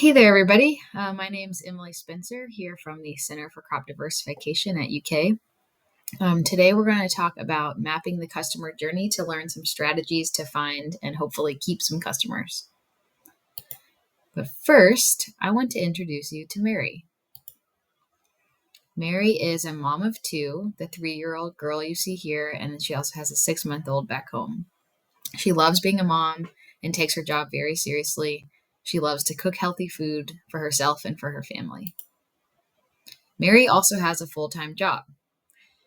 Hey there, everybody. My name's Emily Spencer here from the Center for Crop Diversification at UK. Today, we're going to talk about mapping the customer journey to learn some strategies to find and hopefully keep some customers. But first, I want to introduce you to Mary. Mary is a mom of two, the 3-year-old girl you see here, and then she also has a 6-month-old back home. She loves being a mom and takes her job very seriously. She loves to cook healthy food for herself and for her family. Mary also has a full-time job.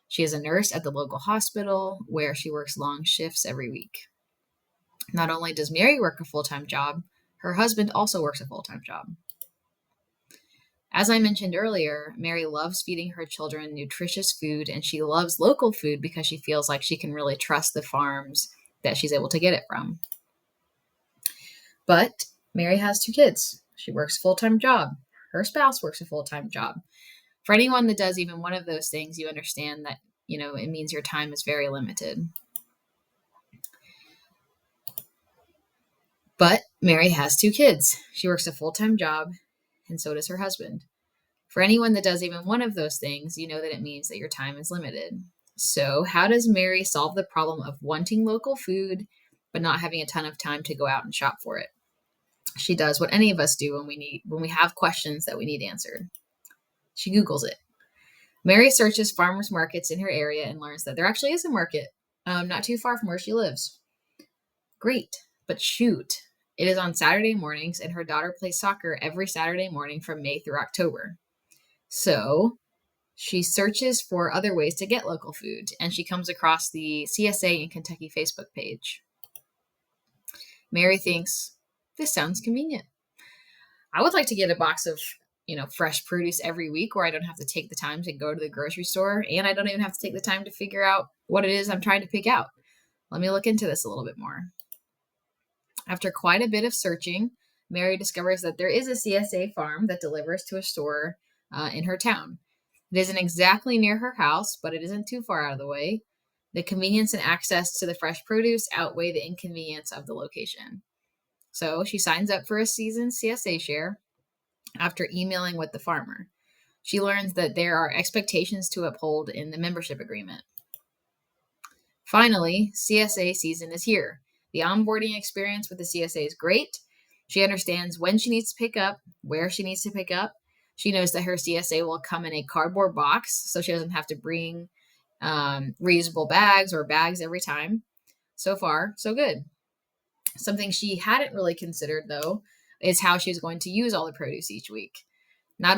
She is a nurse at the local hospital where she works long shifts every week. Not only does Mary work a full-time job, her husband also works a full-time job. As I mentioned earlier, Mary loves feeding her children nutritious food, and she loves local food because she feels like she can really trust the farms that she's able to get it from. But Mary has 2 kids. She works a full-time job. Her spouse works a full-time job. For anyone that does even one of those things, you understand that, it means your time is very limited. But Mary has 2 kids. She works a full-time job, and so does her husband. For anyone that does even one of those things, you know that it means that your time is limited. So, how does Mary solve the problem of wanting local food, but not having a ton of time to go out and shop for it? She does what any of us do when we have questions that we need answered. She Googles it. Mary searches farmers markets in her area and learns that there actually is a market not too far from where she lives. Great, but shoot, it is on Saturday mornings, and her daughter plays soccer every Saturday morning from May through October. So she searches for other ways to get local food, and she comes across the CSA in Kentucky Facebook page. Mary thinks, this sounds convenient. I would like to get a box of fresh produce every week where I don't have to take the time to go to the grocery store, and I don't even have to take the time to figure out what it is I'm trying to pick out. Let me look into this a little bit more. After quite a bit of searching, Mary discovers that there is a CSA farm that delivers to a store in her town. It isn't exactly near her house, but it isn't too far out of the way. The convenience and access to the fresh produce outweigh the inconvenience of the location. So she signs up for a season CSA share. After emailing with the farmer, she learns that there are expectations to uphold in the membership agreement. Finally, CSA season is here. The onboarding experience with the CSA is great. She understands when she needs to pick up, where she needs to pick up. She knows that her CSA will come in a cardboard box, so she doesn't have to bring reusable bags or bags every time. So far, so good. Something she hadn't really considered, though, is how she was going to use all the produce each week. Not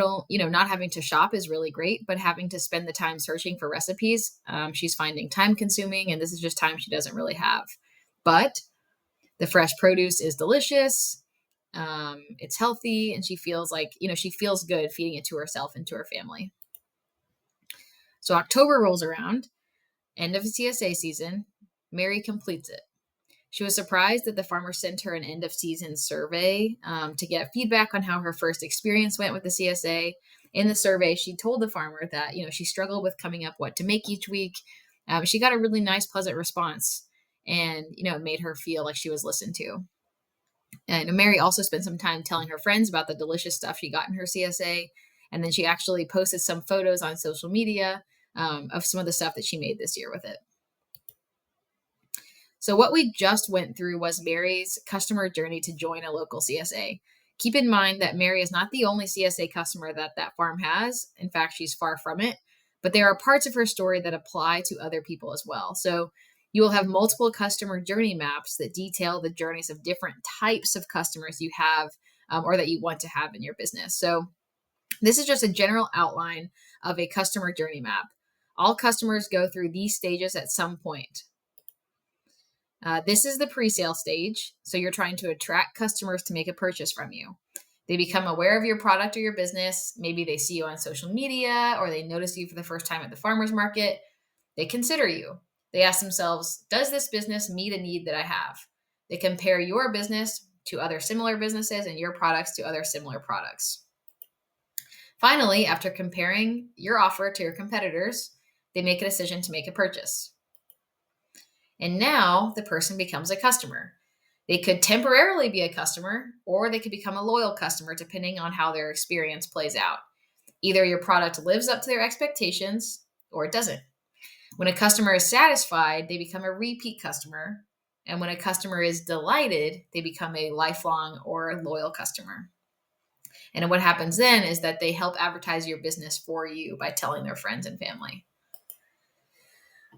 having to shop is really great, but having to spend the time searching for recipes, she's finding time consuming, and this is just time she doesn't really have. But the fresh produce is delicious. It's healthy, and she feels like, she feels good feeding it to herself and to her family. So October rolls around, end of CSA season. Mary completes it. She was surprised that the farmer sent her an end of season survey to get feedback on how her first experience went with the CSA. In the survey, she told the farmer that, she struggled with coming up what to make each week. She got a really nice, pleasant response, and, it made her feel like she was listened to. And Mary also spent some time telling her friends about the delicious stuff she got in her CSA. And then she actually posted some photos on social media of some of the stuff that she made this year with it. So what we just went through was Mary's customer journey to join a local CSA. Keep in mind that Mary is not the only CSA customer that farm has. In fact, she's far from it. But there are parts of her story that apply to other people as well. So you will have multiple customer journey maps that detail the journeys of different types of customers you have or that you want to have in your business. So this is just a general outline of a customer journey map. All customers go through these stages at some point. This is the pre-sale stage. So you're trying to attract customers to make a purchase from you. They become aware of your product or your business. Maybe they see you on social media, or they notice you for the first time at the farmer's market. They consider you. They ask themselves, does this business meet a need that I have? They compare your business to other similar businesses and your products to other similar products. Finally, after comparing your offer to your competitors, they make a decision to make a purchase. And now the person becomes a customer. They could temporarily be a customer, or they could become a loyal customer depending on how their experience plays out. Either your product lives up to their expectations or it doesn't. When a customer is satisfied, they become a repeat customer. And when a customer is delighted, they become a lifelong or loyal customer. And what happens then is that they help advertise your business for you by telling their friends and family.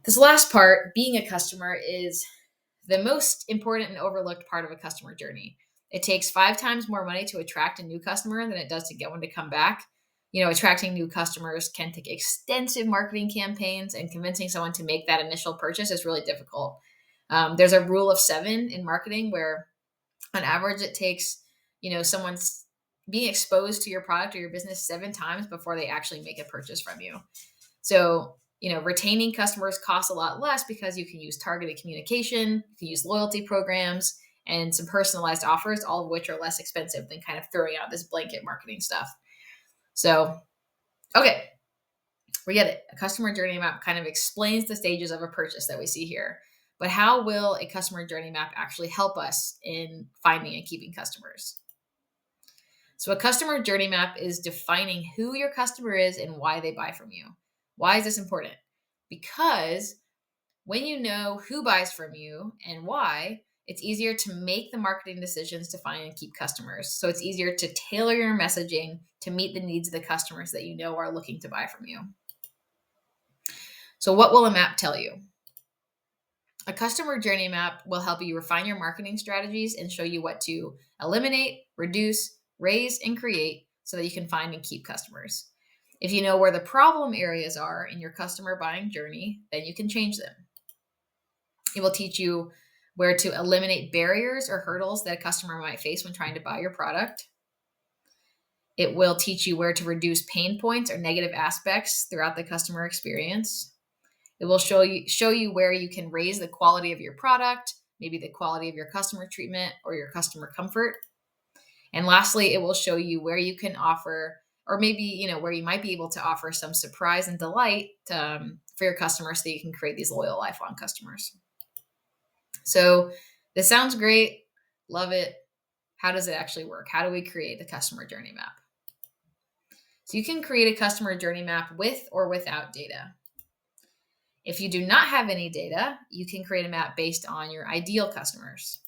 This last part, being a customer, is the most important and overlooked part of a customer journey. It takes 5 times more money to attract a new customer than it does to get one to come back. Attracting new customers can take extensive marketing campaigns, and convincing someone to make that initial purchase is really difficult. There's a rule of 7 in marketing where on average it takes, someone's being exposed to your product or your business 7 times before they actually make a purchase from you. So, retaining customers costs a lot less because you can use targeted communication, you can use loyalty programs, and some personalized offers, all of which are less expensive than kind of throwing out this blanket marketing stuff. So, okay, we get it. A customer journey map kind of explains the stages of a purchase that we see here. But how will a customer journey map actually help us in finding and keeping customers? So a customer journey map is defining who your customer is and why they buy from you. Why is this important? Because when you know who buys from you and why, it's easier to make the marketing decisions to find and keep customers. So it's easier to tailor your messaging to meet the needs of the customers that you know are looking to buy from you. So what will a map tell you? A customer journey map will help you refine your marketing strategies and show you what to eliminate, reduce, raise, and create so that you can find and keep customers. If you know where the problem areas are in your customer buying journey, then you can change them. It will teach you where to eliminate barriers or hurdles that a customer might face when trying to buy your product. It will teach you where to reduce pain points or negative aspects throughout the customer experience. It will show you where you can raise the quality of your product, maybe the quality of your customer treatment or your customer comfort. And lastly, it will show you where you can offer, or maybe, where you might be able to offer some surprise and delight for your customers so you can create these loyal, lifelong customers. So this sounds great. Love it. How does it actually work? How do we create the customer journey map? So you can create a customer journey map with or without data. If you do not have any data, you can create a map based on your ideal customers.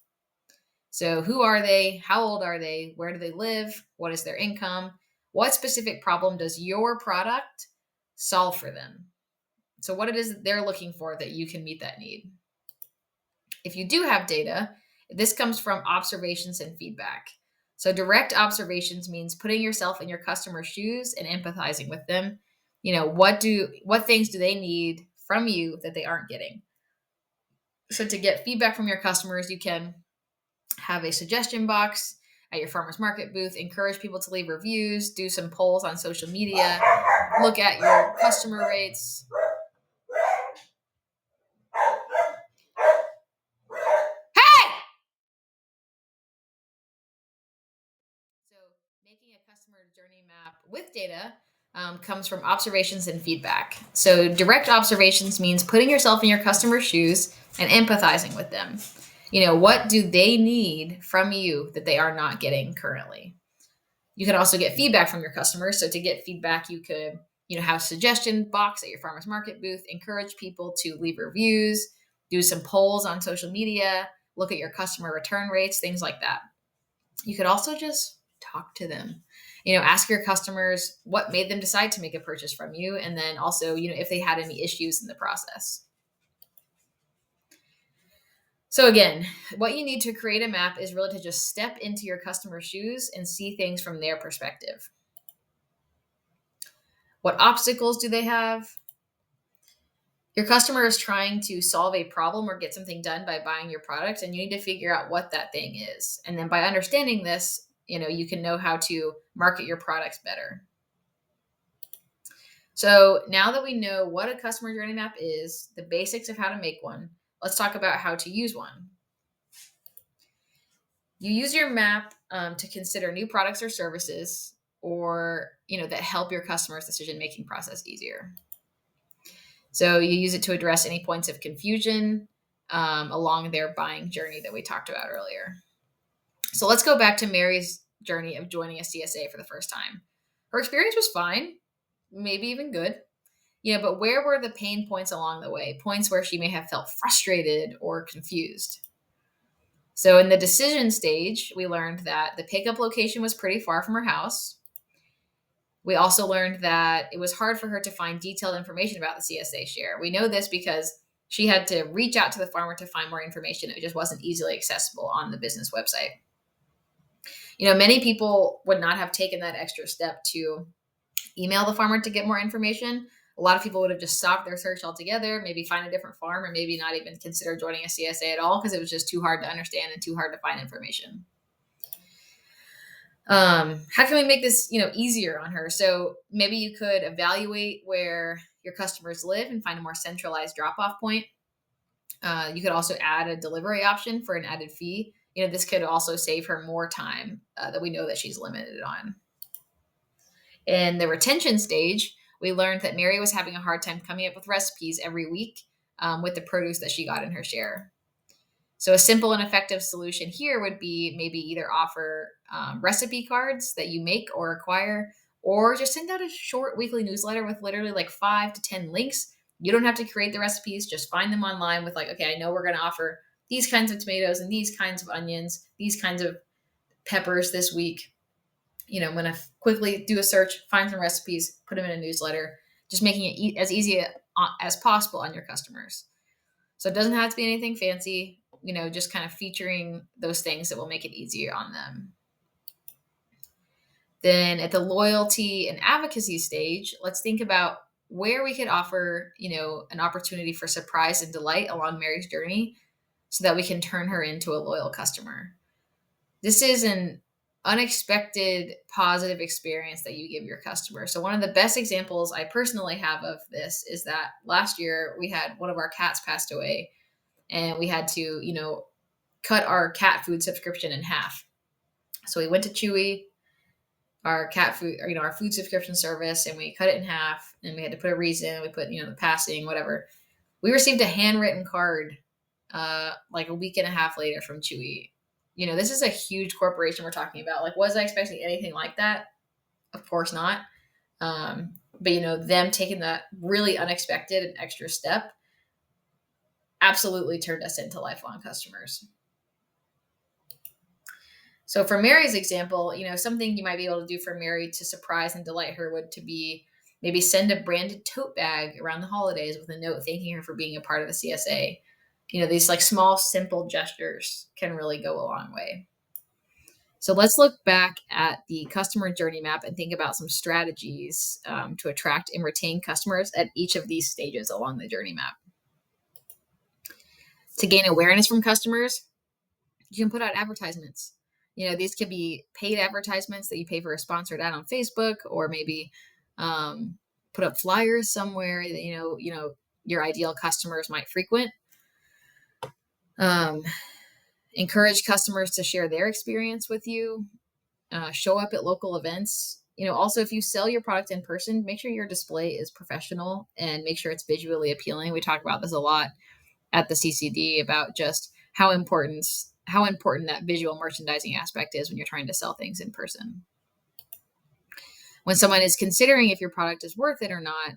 So who are they? How old are they? Where do they live? What is their income? What specific problem does your product solve for them? So what it is that they're looking for that you can meet that need. If you do have data, this comes from observations and feedback. So direct observations means putting yourself in your customer's shoes and empathizing with them. What things do they need from you that they aren't getting? So to get feedback from your customers, you can have a suggestion box at your farmer's market booth, encourage people to leave reviews, do some polls on social media, look at your customer rates. Hey! So making a customer journey map with data comes from observations and feedback. So direct observations means putting yourself in your customer's shoes and empathizing with them. What do they need from you that they are not getting currently? You can also get feedback from your customers. So to get feedback, you could, have a suggestion box at your farmer's market booth, encourage people to leave reviews, do some polls on social media, look at your customer return rates, things like that. You could also just talk to them. Ask your customers what made them decide to make a purchase from you. And then also, if they had any issues in the process. So again, what you need to create a map is really to just step into your customer's shoes and see things from their perspective. What obstacles do they have? Your customer is trying to solve a problem or get something done by buying your product, and you need to figure out what that thing is. And then by understanding this, you can know how to market your products better. So now that we know what a customer journey map is, the basics of how to make one, let's talk about how to use one. You use your map to consider new products or services, or that help your customers' decision-making process easier. So you use it to address any points of confusion, along their buying journey that we talked about earlier. So let's go back to Mary's journey of joining a CSA for the first time. Her experience was fine, maybe even good. But where were the pain points along the way? Points where she may have felt frustrated or confused. So in the decision stage, we learned that the pickup location was pretty far from her house. We also learned that it was hard for her to find detailed information about the CSA share. We know this because she had to reach out to the farmer to find more information. It just wasn't easily accessible on the business website. Many people would not have taken that extra step to email the farmer to get more information. A lot of people would have just stopped their search altogether, maybe find a different farm, or maybe not even consider joining a CSA at all because it was just too hard to understand and too hard to find information. How can we make this, easier on her? So maybe you could evaluate where your customers live and find a more centralized drop-off point. You could also add a delivery option for an added fee. This could also save her more time that we know that she's limited on. In the retention stage, we learned that Mary was having a hard time coming up with recipes every week with the produce that she got in her share. So a simple and effective solution here would be maybe either offer recipe cards that you make or acquire, or just send out a short weekly newsletter with literally like 5 to 10 links. You don't have to create the recipes, just find them online with okay, I know we're going to offer these kinds of tomatoes and these kinds of onions, these kinds of peppers this week. I'm going to quickly do a search, find some recipes, put them in a newsletter, just making it as easy as possible on your customers. So it doesn't have to be anything fancy, just kind of featuring those things that will make it easier on them. Then at the loyalty and advocacy stage, let's think about where we could offer, an opportunity for surprise and delight along Mary's journey so that we can turn her into a loyal customer. This is an unexpected positive experience that you give your customer. So one of the best examples I personally have of this is that last year we had one of our cats passed away and we had to, cut our cat food subscription in half. So we went to Chewy, our cat food, our food subscription service, and we cut it in half and we had to put a reason. We put, the passing, whatever. We received a handwritten card like a week and a half later from Chewy. This is a huge corporation we're talking about. Was I expecting anything like that? Of course not. But, them taking that really unexpected and extra step absolutely turned us into lifelong customers. So for Mary's example, something you might be able to do for Mary to surprise and delight her would to be maybe send a branded tote bag around the holidays with a note thanking her for being a part of the CSA. These small, simple gestures can really go a long way. So let's look back at the customer journey map and think about some strategies to attract and retain customers at each of these stages along the journey map. To gain awareness from customers, you can put out advertisements. These could be paid advertisements that you pay for a sponsored ad on Facebook, or maybe put up flyers somewhere that your ideal customers might frequent. Encourage customers to share their experience with you. Show up at local events. Also, if you sell your product in person, make sure your display is professional and make sure it's visually appealing. We talk about this a lot at the CCD about just how important that visual merchandising aspect is when you're trying to sell things in person. When someone is considering if your product is worth it or not,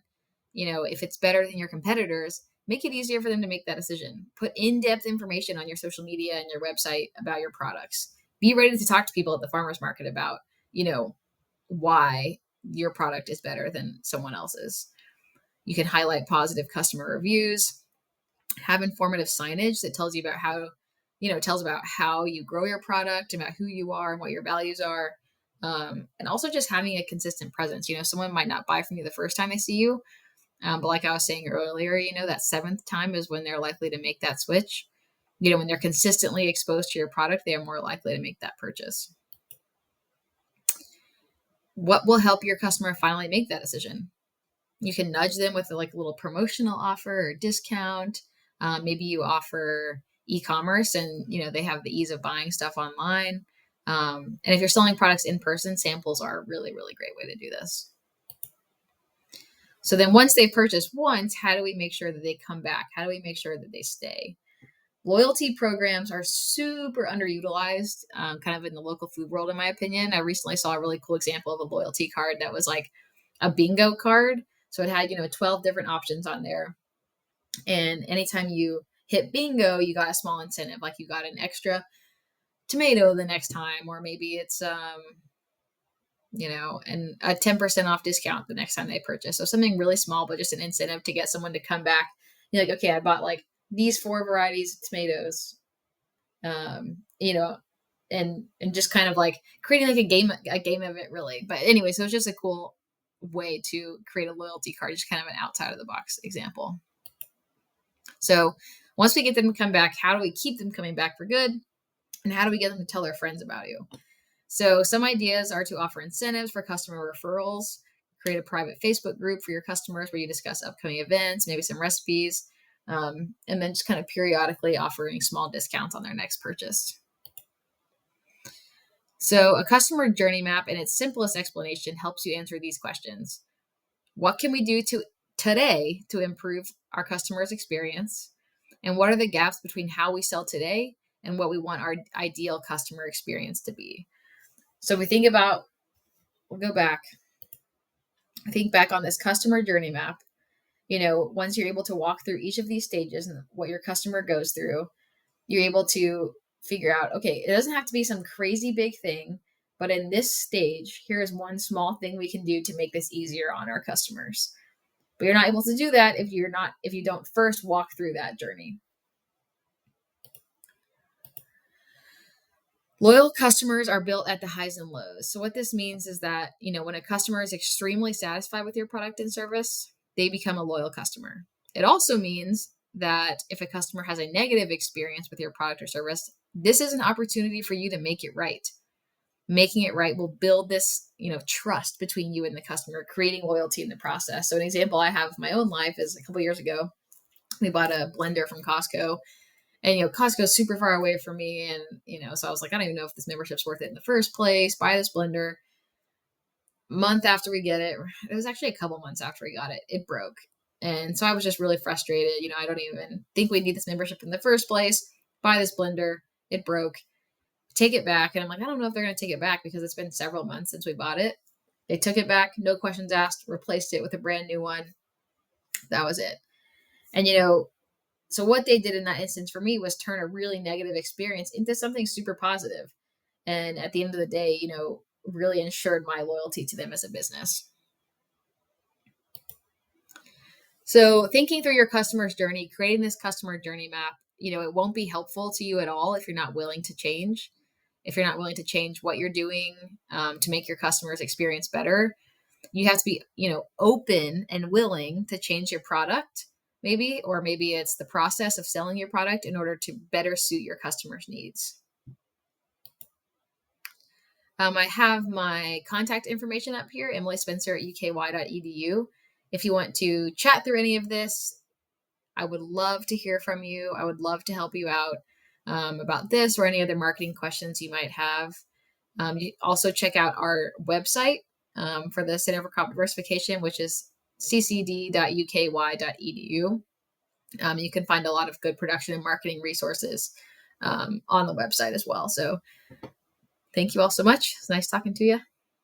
if it's better than your competitors, make it easier for them to make that decision. Put in-depth information on your social media and your website about your products. Be ready to talk to people at the farmer's market about, why your product is better than someone else's. You can highlight positive customer reviews, have informative signage that tells you about how you grow your product, about who you are and what your values are. And also just having a consistent presence. Someone might not buy from you the first time they see you. But like I was saying earlier, that seventh time is when they're likely to make that switch. When they're consistently exposed to your product, they are more likely to make that purchase. What will help your customer finally make that decision? You can nudge them with a little promotional offer or discount. Maybe you offer e-commerce and, they have the ease of buying stuff online. And if you're selling products in person, samples are a really, really great way to do this. So then once they've purchased once, how do we make sure that they come back? How do we make sure that they stay? Loyalty programs are super underutilized, kind of in the local food world, in my opinion. I recently saw a really cool example of a loyalty card that was like a bingo card. So it had, 12 different options on there. And anytime you hit bingo, you got a small incentive, like you got an extra tomato the next time, or maybe it's, and a 10% off discount the next time they purchase. So something really small, but just an incentive to get someone to come back. You're like, okay, I bought like these 4 varieties of tomatoes, um, you know, and just kind of like creating like a game of it, really. But anyway, so it's just a cool way to create a loyalty card, just kind of an outside of the box example. So once we get them to come back, how do we keep them coming back for good? And how do we get them to tell their friends about you? So some ideas are to offer incentives for customer referrals, create a private Facebook group for your customers where you discuss upcoming events, maybe some recipes, and then just kind of periodically offering small discounts on their next purchase. So a customer journey map in its simplest explanation helps you answer these questions. What can we do today to improve our customers' experience? And what are the gaps between how we sell today and what we want our ideal customer experience to be? So we think about, we'll go back, think back on this customer journey map. Once you're able to walk through each of these stages and what your customer goes through, you're able to figure out, okay, it doesn't have to be some crazy big thing, but in this stage, here is one small thing we can do to make this easier on our customers. But you're not able to do that if you don't first walk through that journey. Loyal customers are built at the highs and lows. So what this means is that, when a customer is extremely satisfied with your product and service, they become a loyal customer. It also means that if a customer has a negative experience with your product or service, this is an opportunity for you to make it right. Making it right will build this, trust between you and the customer, creating loyalty in the process. So an example I have of my own life is a couple years ago, we bought a blender from Costco. And, Costco's super far away from me. And, so I was like, I don't even know if this membership's worth it in the first place. Buy this blender. Month after we get it was actually a couple months after we got it, it broke. And so I was just really frustrated. I don't even think we need this membership in the first place. Buy this blender. It broke. Take it back. And I'm like, I don't know if they're going to take it back because it's been several months since we bought it. They took it back. No questions asked. Replaced it with a brand new one. That was it. And, so what they did in that instance for me was turn a really negative experience into something super positive. And at the end of the day, really ensured my loyalty to them as a business. So thinking through your customer's journey, creating this customer journey map, it won't be helpful to you at all if you're not willing to change. If you're not willing to change what you're doing to make your customer's experience better, you have to be, open and willing to change your product, or maybe it's the process of selling your product in order to better suit your customers' needs. I have my contact information up here, Emily Spencer at uky.edu. If you want to chat through any of this, I would love to hear from you. I would love to help you out about this or any other marketing questions you might have. You also check out our website for the Center for Crop Diversification, which is ccd.uky.edu. You can find a lot of good production and marketing resources on the website as well. So thank you all so much. It's nice talking to you.